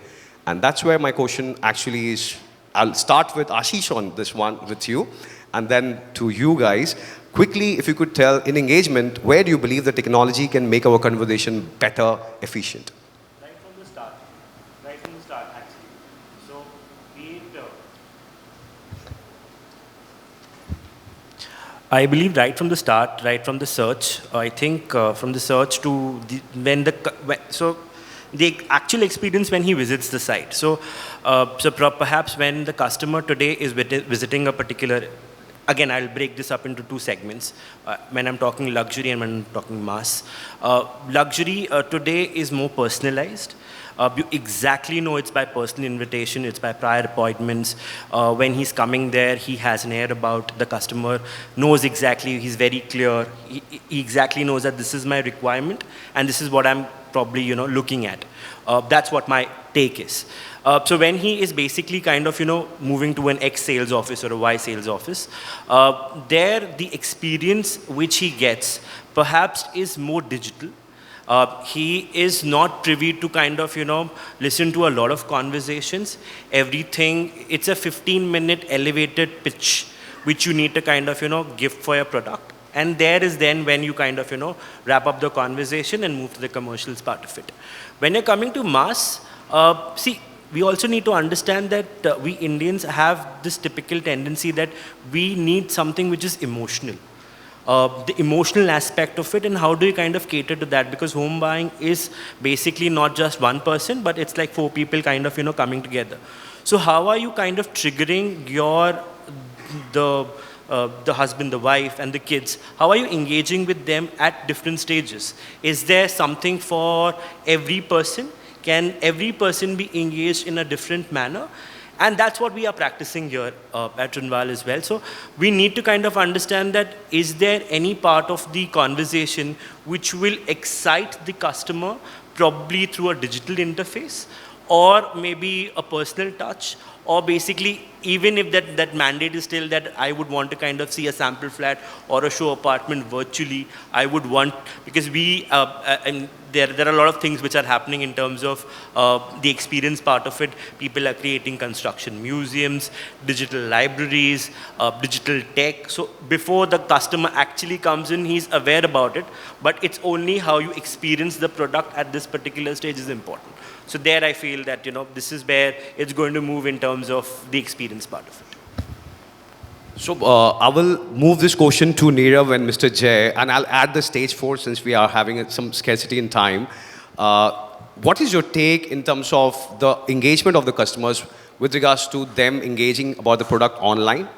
And that's where my question actually is, I'll start with Ashish on this one with you, and then to you guys. Quickly, if you could tell, in engagement, where do you believe the technology can make our conversation better, efficient? Right from the start. Right from the start, actually. So, I believe right from the start, right from the search, I think from the search to the actual experience when he visits the site. So, perhaps when the customer today is visiting a particular, again, I'll break this up into two segments. When I'm talking luxury and when I'm talking mass. Luxury today is more personalized. You exactly know it's by personal invitation, it's by prior appointments. When he's coming there, he has an air about the customer, knows exactly, he's very clear. He exactly knows that this is my requirement and this is what I'm probably, looking at. That's what my take is. So when he is basically kind of, moving to an X sales office or a Y sales office, there the experience which he gets perhaps is more digital. He is not privy to kind of, listen to a lot of conversations. Everything, it's a 15-minute elevated pitch which you need to kind of, give for your product. And there is then when you kind of, wrap up the conversation and move to the commercials part of it. When you're coming to mass, we also need to understand that we Indians have this typical tendency that we need something which is emotional. The emotional aspect of it, and how do you kind of cater to that? Because home buying is basically not just one person, but it's like four people kind of, coming together. So how are you kind of triggering the husband, the wife, and the kids? How are you engaging with them at different stages? Is there something for every person? Can every person be engaged in a different manner? And that's what we are practicing here at Runwal as well. So we need to kind of understand that, is there any part of the conversation which will excite the customer, probably through a digital interface, or maybe a personal touch, or basically, even if that mandate is still that I would want to kind of see a sample flat or a show apartment virtually, I would want, because we, and there are a lot of things which are happening in terms of the experience part of it. People are creating construction museums, digital libraries, digital tech. So before the customer actually comes in, he's aware about it, but it's only how you experience the product at this particular stage is important. So there I feel that, this is where it's going to move in terms of the experience part of it. So I will move this question to Nirav and Mr. Jay, and I'll add the stage 4 since we are having some scarcity in time. What is your take in terms of the engagement of the customers with regards to them engaging about the product online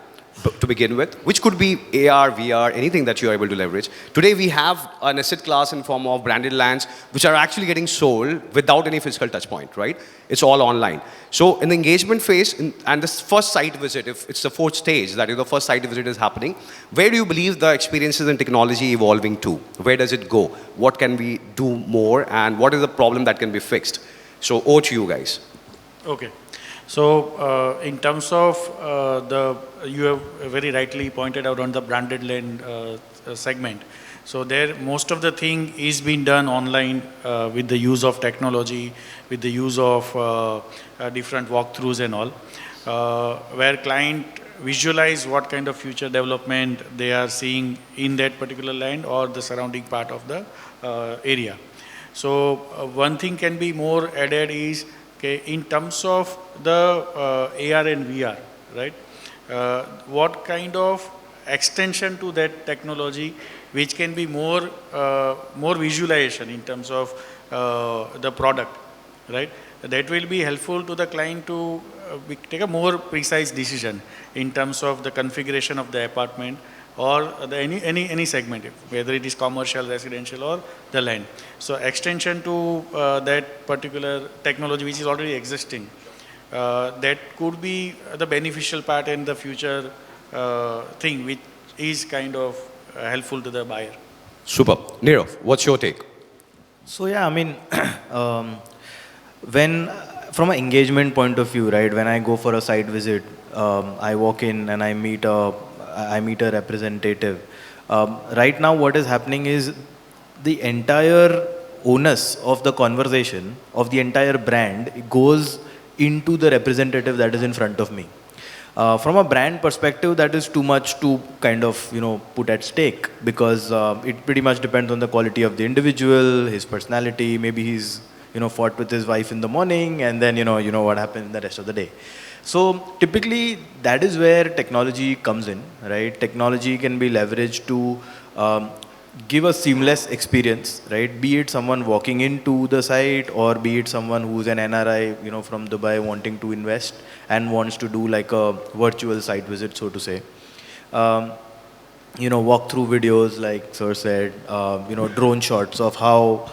to begin with, which could be AR, VR, anything that you are able to leverage? Today we have an asset class in form of branded lands which are actually getting sold without any physical touch point, right? It's all online. So in the engagement phase, and this first site visit, if it's the 4th stage, that is the first site visit is happening, where do you believe the experiences and technology evolving to? Where does it go? What can we do more, and what is the problem that can be fixed? So over to you guys. Okay. So in terms of you have very rightly pointed out on the branded land segment. So there, most of the thing is being done online with the use of technology, with the use of different walkthroughs and all, where client visualize what kind of future development they are seeing in that particular land or the surrounding part of the area. So one thing can be more added is, in terms of the AR and VR, right? What kind of extension to that technology, which can be more visualization in terms of the product, right? That will be helpful to the client to take a more precise decision in terms of the configuration of the apartment or any segment, whether it is commercial, residential, or the land. So extension to that particular technology which is already existing, that could be the beneficial part in the future thing, which is kind of helpful to the buyer. Super. Nirav, what's your take? So yeah, I mean, when from an engagement point of view, right? When I go for a site visit, I walk in and I meet a representative. Right now, what is happening is the entire onus of the conversation of the entire brand goes into the representative that is in front of me. From a brand perspective, that is too much to kind of put at stake, because it pretty much depends on the quality of the individual, his personality. Maybe he's fought with his wife in the morning, and then you know what happened the rest of the day. So typically that is where technology comes in, right? Technology can be leveraged to give a seamless experience, right? Be it someone walking into the site, or be it someone who's an NRI, from Dubai wanting to invest and wants to do like a virtual site visit, so to say. Walk-through videos, like Sir said, drone shots of how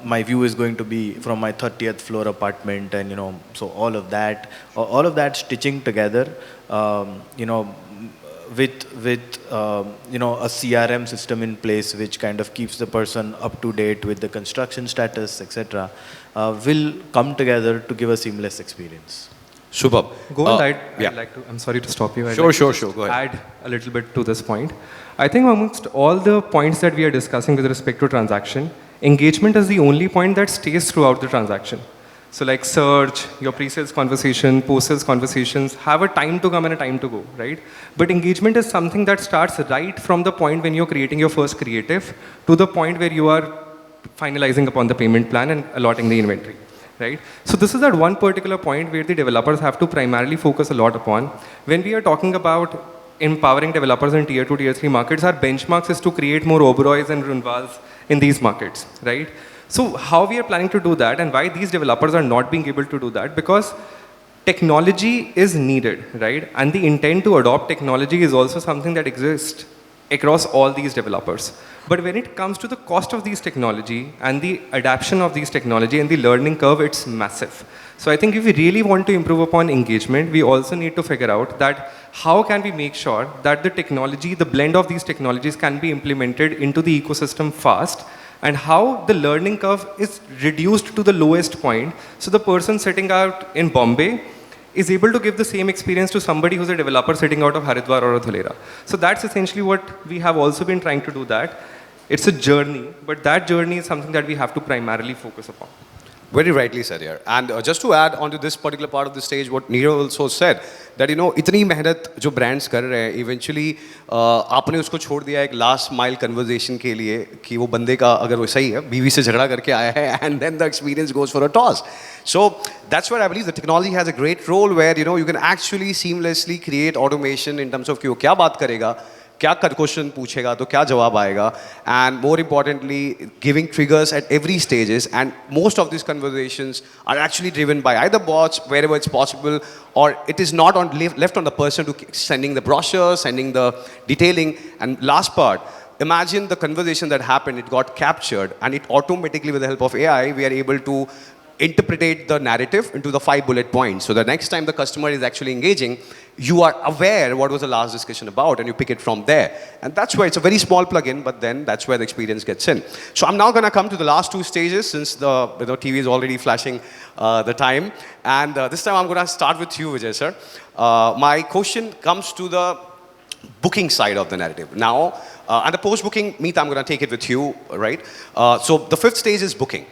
my view is going to be from my 30th floor apartment, and so all of that stitching together, with a CRM system in place which kind of keeps the person up to date with the construction status, etc., will come together to give a seamless experience. Superb. Govind, I'd like to, I'm sorry to stop you. Sure. Go ahead. Add a little bit to this point. I think amongst all the points that we are discussing with respect to transaction, engagement is the only point that stays throughout the transaction. So like search, your pre-sales conversation, post-sales conversations have a time to come and a time to go, right? But engagement is something that starts right from the point when you're creating your first creative to the point where you are finalizing upon the payment plan and allotting the inventory, right? So this is that one particular point where the developers have to primarily focus a lot upon. When we are talking about empowering developers in tier 2, tier 3 markets, our benchmarks is to create more Oberois and Runwals in these markets, right? So how we are planning to do that, and why these developers are not being able to do that, because technology is needed, right? And the intent to adopt technology is also something that exists across all these developers. But when it comes to the cost of these technology and the adaptation of these technology and the learning curve, it's massive. So I think if we really want to improve upon engagement, we also need to figure out that how can we make sure that the technology, the blend of these technologies can be implemented into the ecosystem fast, and how the learning curve is reduced to the lowest point. So the person sitting out in Bombay is able to give the same experience to somebody who's a developer sitting out of Haridwar or Dholera. So that's essentially what we have also been trying to do that. It's a journey, but that journey is something that we have to primarily focus upon. Very rightly said here. And just to add onto this particular part of the stage, what Nirav also said, that इतनी मेहनत जो brands कर रहे हैं, eventually आपने उसको छोड़ दिया एक last mile conversation के लिए कि वो बंदे का अगर वो सही है, बीवी से झगड़ा करके आया है, and then the experience goes for a toss. So that's where I believe the technology has a great role where you can actually seamlessly create automation in terms of कि वो क्या बात करेगा, क्या क्वेश्चन पूछेगा तो क्या जवाब आएगा, and more importantly giving triggers at every stages, and most of these conversations are actually driven by either bots wherever it's possible, or it is not left on the person to sending the brochure, sending the detailing. And last part, imagine the conversation that happened, it got captured, and it automatically with the help of AI we are able to interpret the narrative into the 5 bullet points. So the next time the customer is actually engaging, you are aware what was the last discussion about, and you pick it from there. And that's where it's a very small plugin, but then that's where the experience gets in. So I'm now going to come to the last 2 stages since the TV is already flashing the time. And this time I'm going to start with you, Vijay sir. My question comes to the booking side of the narrative. Now, and the post-booking, Meet, I'm going to take it with you, right? So the 5th stage is booking.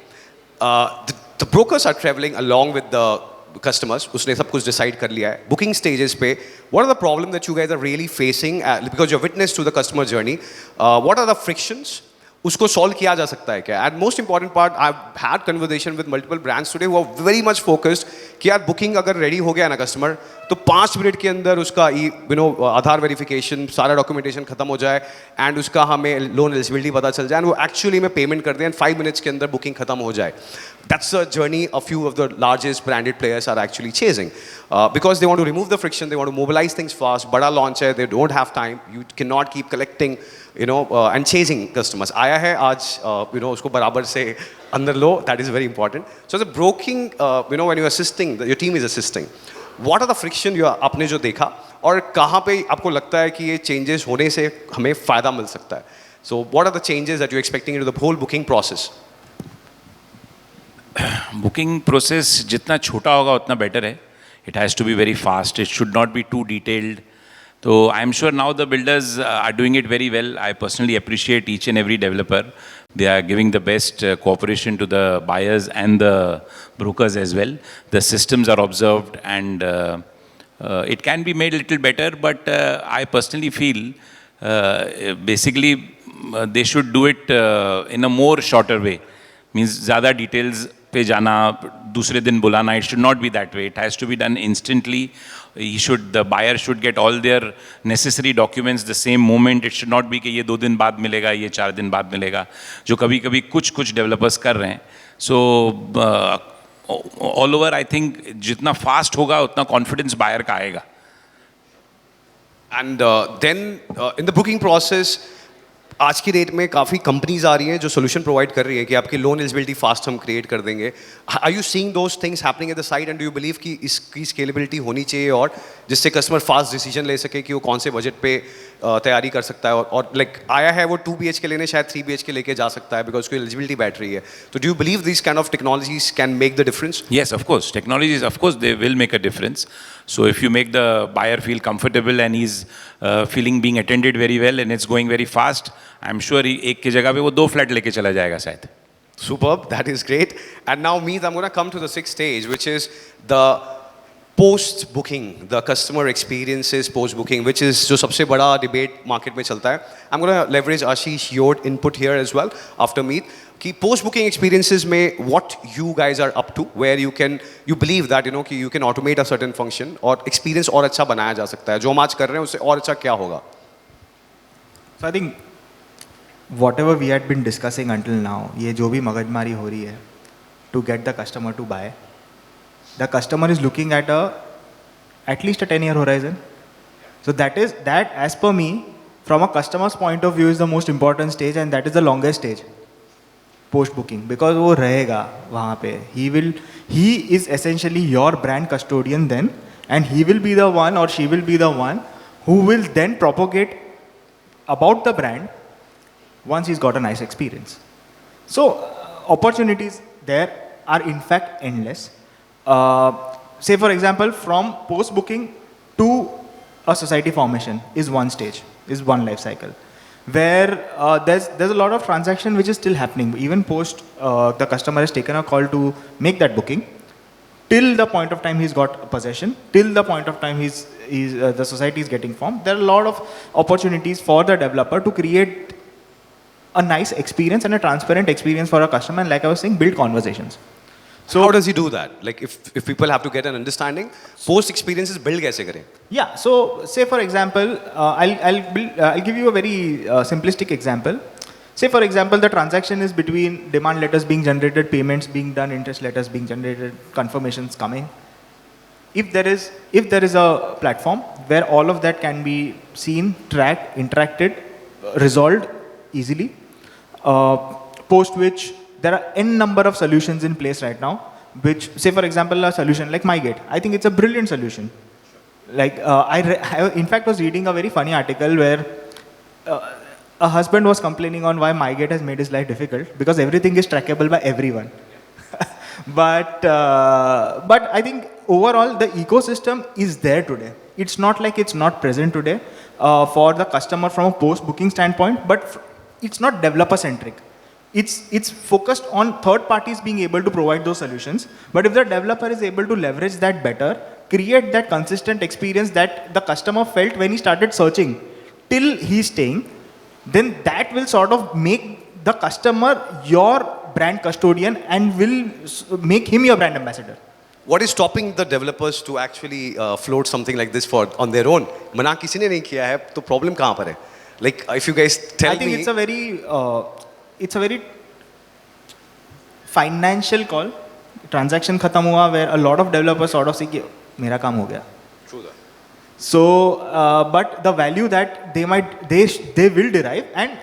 The brokers are traveling along with the customers. उसने सब कुछ decide कर लिया है. Booking stages पे, what are the problems that you guys are really facing because you're witness to the customer journey? What are the frictions? उसको solve किया जा सकता है क्या? And most important part, I've had conversation with multiple brands today who are very much focused कि यार booking अगर ready हो गया ना customer, तो 5 मिनट के अंदर उसका आधार वेरिफिकेशन सारा डॉक्यूमेंटेशन खत्म हो जाए, एंड उसका हमें लोन एलिजिबिलिटी पता चल जाए, एंड वो एक्चुअली में पेमेंट कर दें, एंड 5 मिनट्स के अंदर बुकिंग खत्म हो जाए. That's a journey a few of the largest branded players are actually chasing because they want to remove the friction, they want to mobilize things fast. बड़ा launch है, they don't have time, you cannot keep collecting and chasing customers. आया है आज उसको बराबर से अंदर लो, that is very important. So the broking, when you're assisting, your team is assisting. What are the friction आपने जो देखा, और कहाँ पे आपको लगता है कि ये changes होने से हमें फ़ायदा मिल सकता है? So what are the changes that you're expecting into the whole booking process? Booking process जितना छोटा होगा उतना बेटर है. It has to be very fast, it should not be too detailed. तो I am sure now the builders are doing it very well. I personally appreciate each and every developer. They are giving the best cooperation to the buyers and the brokers as well. The systems are observed, and it can be made a little better, but I personally feel basically they should do it in a more shorter way. Means ज़्यादा details पे जाना, दूसरे दिन बुलाना, it should not be that way. It has to be done instantly. The buyer should get all their necessary documents the same moment. It should not be कि ये 2 दिन बाद मिलेगा, ये 4 दिन बाद मिलेगा, जो कभी-कभी कुछ developers कर रहे हैं. So all over I think जितना fast होगा उतना confidence buyer का आएगा. And then in the booking process, आज की डेट में काफ़ी कंपनीज आ रही हैं जो सोल्यूशन प्रोवाइड कर रही है कि आपकी लोन एलिजिबिलिटी फास्ट हम क्रिएट कर देंगे. Are you seeing those things happening at the side, and do you believe कि इसकी स्केलेबिलिटी होनी चाहिए, और जिससे कस्टमर फास्ट डिसीजन ले सके कि वो कौन से बजट पे तैयारी कर सकता है, और लाइक आया है वो 2 BHK लेने शायद 3 BHK लेके जा सकता है बिकॉज उसकी एलिजिबिलिटी बैठ रही है. तो do you believe this kind of technologies can make the difference? Yes, of course. Technologies, of course, they will make a difference. So if you make the buyer feel comfortable and he's feeling being attended very well and it's going very fast, I'm sure एक की जगह पे वो 2 flat लेके चला जाएगा शायद. Superb, that is great. And now, Meet, I'm going to come to the 6th stage, which is the post-booking, the customer experiences post-booking, which is जो सबसे बड़ा debate market में चलता है. I'm going to leverage Ashish, your input here as well after Meet. कि post-booking experiences में what you guys are up to, where you believe that कि you can automate a certain function और experience और अच्छा बनाया जा सकता है. जो हम आज कर रहे हैं उससे और अच्छा क्या होगा? So I think whatever we had been discussing until now, ये जो भी मगजमारी हो रही है to get the customer to buy, the customer is looking at least a 10-year horizon. So that as per me, from a customer's point of view is the most important stage, and that is the longest stage, post booking, because वो रहेगा वहाँ पे. He is essentially your brand custodian then, and he will be the one or she will be the one who will then propagate about the brand once he's got a nice experience. So opportunities there are in fact endless. Say for example, from post booking to a society formation is one stage, is one life cycle, where there's a lot of transaction which is still happening even post the customer has taken a call to make that booking, till the point of time he's got possession, till the point of time the society is getting formed. There are a lot of opportunities for the developer to create a nice experience and a transparent experience for a customer, and like I was saying, build conversations. So how does he do that? Like if people have to get an understanding, post experiences build kaise kare? Yeah, so say for example, I'll give you a very simplistic example. Say for example, the transaction is between demand letters being generated, payments being done, interest letters being generated, confirmations coming. If there is a platform where all of that can be seen, tracked, interacted, resolved easily, post which there are n number of solutions in place right now, which, say for example, a solution like MyGate. I think it's a brilliant solution. Like I in fact was reading a very funny article where a husband was complaining on why MyGate has made his life difficult because everything is trackable by everyone. But I think overall the ecosystem is there today. It's not like it's not present today for the customer from a post-booking standpoint, but it's not developer-centric. It's focused on third parties being able to provide those solutions. But if the developer is able to leverage that better, create that consistent experience that the customer felt when he started searching till he's staying, then that will sort of make the customer your brand custodian and will make him your brand ambassador. What is stopping the developers to actually float something like this on their own? Mana kisi ne nahi kiya hai, to problem kahan par hai? Like if you guys tell me. I think it's a very financial call. Transaction khatam hua, where a lot of developers sort of say ki mera kaam ho gaya. True that. So, but the value that they will derive, and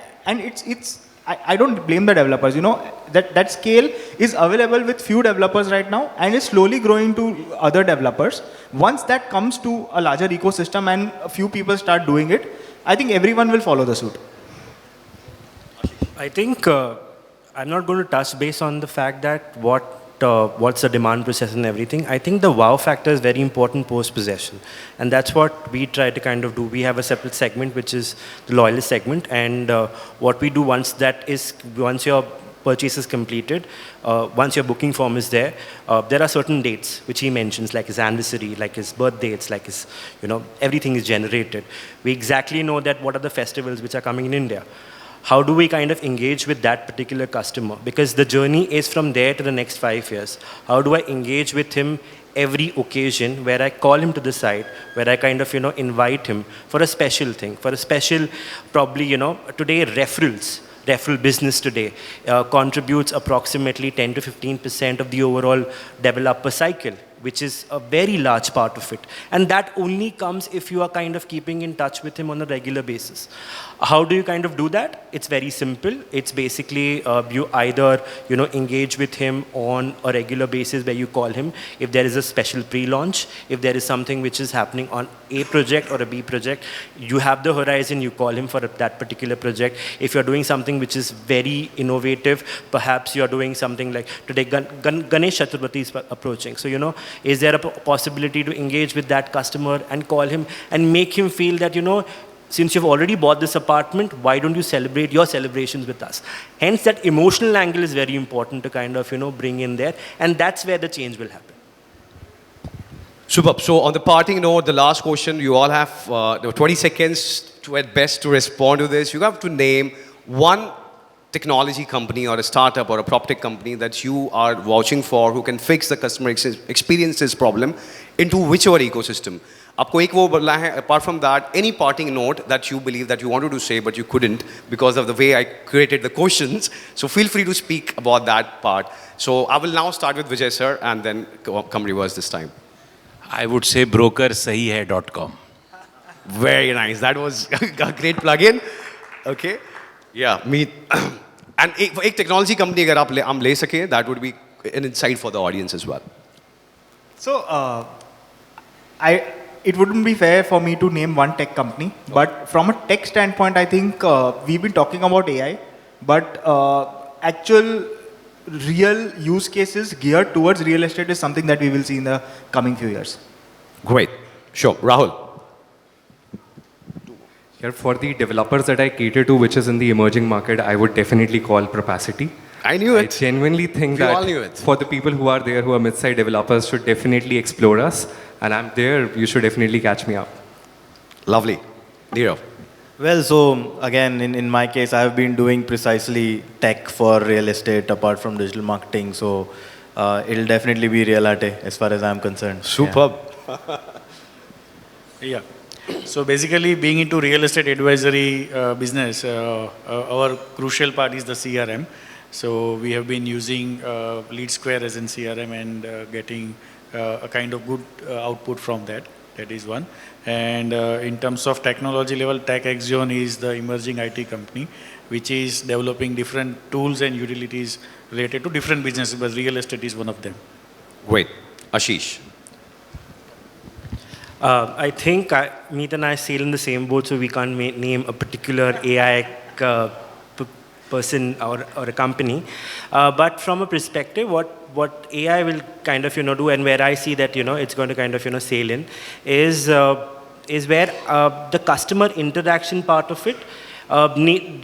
I don't blame the developers. You know, that scale is available with few developers right now, and is slowly growing to other developers. Once that comes to a larger ecosystem and a few people start doing it, I think everyone will follow the suit. I think I'm not going to touch base on the fact that what's the demand process and everything. I think the wow factor is very important post-possession. And that's what we try to kind of do. We have a separate segment, which is the loyalist segment. And what we do once your purchase is completed, once your booking form is there are certain dates which he mentions, like his anniversary, like his birth dates, like his, everything is generated. We exactly know that what are the festivals which are coming in India. How do we kind of engage with that particular customer? Because the journey is from there to the next 5 years. How do I engage with him every occasion where I call him to the side, where I kind of, invite him for a special thing, for a special, probably, today referral business today contributes approximately 10 to 15% of the overall developer cycle, which is a very large part of it. And that only comes if you are kind of keeping in touch with him on a regular basis. How do you kind of do that? It's very simple. It's basically you either engage with him on a regular basis where you call him if there is a special pre-launch, if there is something which is happening on A project or a B project, you have the horizon, you call him for that particular project. If you're doing something which is very innovative, perhaps you're doing something like today Ganesh Chaturthi is approaching. So is there a possibility to engage with that customer and call him and make him feel that since you've already bought this apartment, why don't you celebrate your celebrations with us? Hence, that emotional angle is very important to kind of, bring in there. And that's where the change will happen. Superb. So on the parting note, the last question, you all have 20 seconds at best to respond to this. You have to name one technology company or a startup or a PropTech company that you are vouching for who can fix the customer experiences problem into whichever ecosystem. आपको एक वो बोलना है, apart from that, any parting note that you believe that you wanted to say but you couldn't because of the way I created the questions. So feel free to speak about that part. So I will now start with Vijay sir and then come reverse this time. I would say brokersahihai.com. Very nice. That was a great plug-in. Okay. Yeah, me. And for एक technology company अगर हम ले सके, that would be an insight for the audience as well. So, it wouldn't be fair for me to name one tech company, but from a tech standpoint, I think we've been talking about AI, but actual real use cases geared towards real estate is something that we will see in the coming few years. Great. Sure. Rahul. Yeah, for the developers that I cater to, which is in the emerging market, I would definitely call Propacity. I knew it. I genuinely think We all that knew it. for the people who are there, who are mid-sized developers, should definitely explore us. And I'm there. You should definitely catch me up. Lovely. Nirav. Well, so again, in my case, I have been doing precisely tech for real estate apart from digital marketing. So it'll definitely be Realatte as far as I'm concerned. Superb. Yeah. So basically, being into real estate advisory business, our crucial part is the CRM. So we have been using Lead Square as in CRM and getting a kind of good output from that. That is one. And in terms of technology level, TechAxion is the emerging IT company, which is developing different tools and utilities related to different businesses, but real estate is one of them. Great. Ashish. I think Meet and I sail in the same boat, so we can't name a particular AI person or a company. But from a perspective, what AI will kind of do, and where I see that it's going to kind of sail in, is where the customer interaction part of it,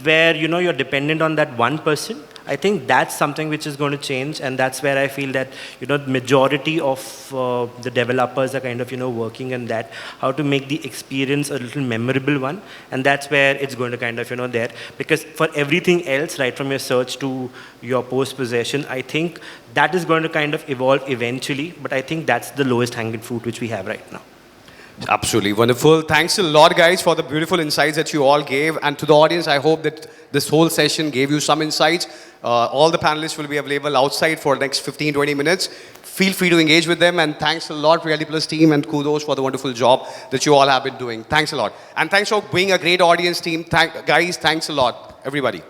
where you're dependent on that one person. I think that's something which is going to change, and that's where I feel that the majority of the developers are kind of working on that, how to make the experience a little memorable one, and that's where it's going to kind of there, because for everything else, right from your search to your post possession, I think that is going to kind of evolve eventually, but I think that's the lowest hanging fruit which we have right now. Absolutely wonderful. Thanks a lot, guys, for the beautiful insights that you all gave. And to the audience, I hope that this whole session gave you some insights. All the panelists will be available outside for the next 15-20 minutes. Feel free to engage with them. And thanks a lot, Reality Plus team, and kudos for the wonderful job that you all have been doing. Thanks a lot. And thanks for being a great audience team. Guys, thanks a lot, everybody.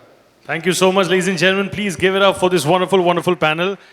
Thank you so much, ladies and gentlemen. Please give it up for this wonderful, wonderful panel.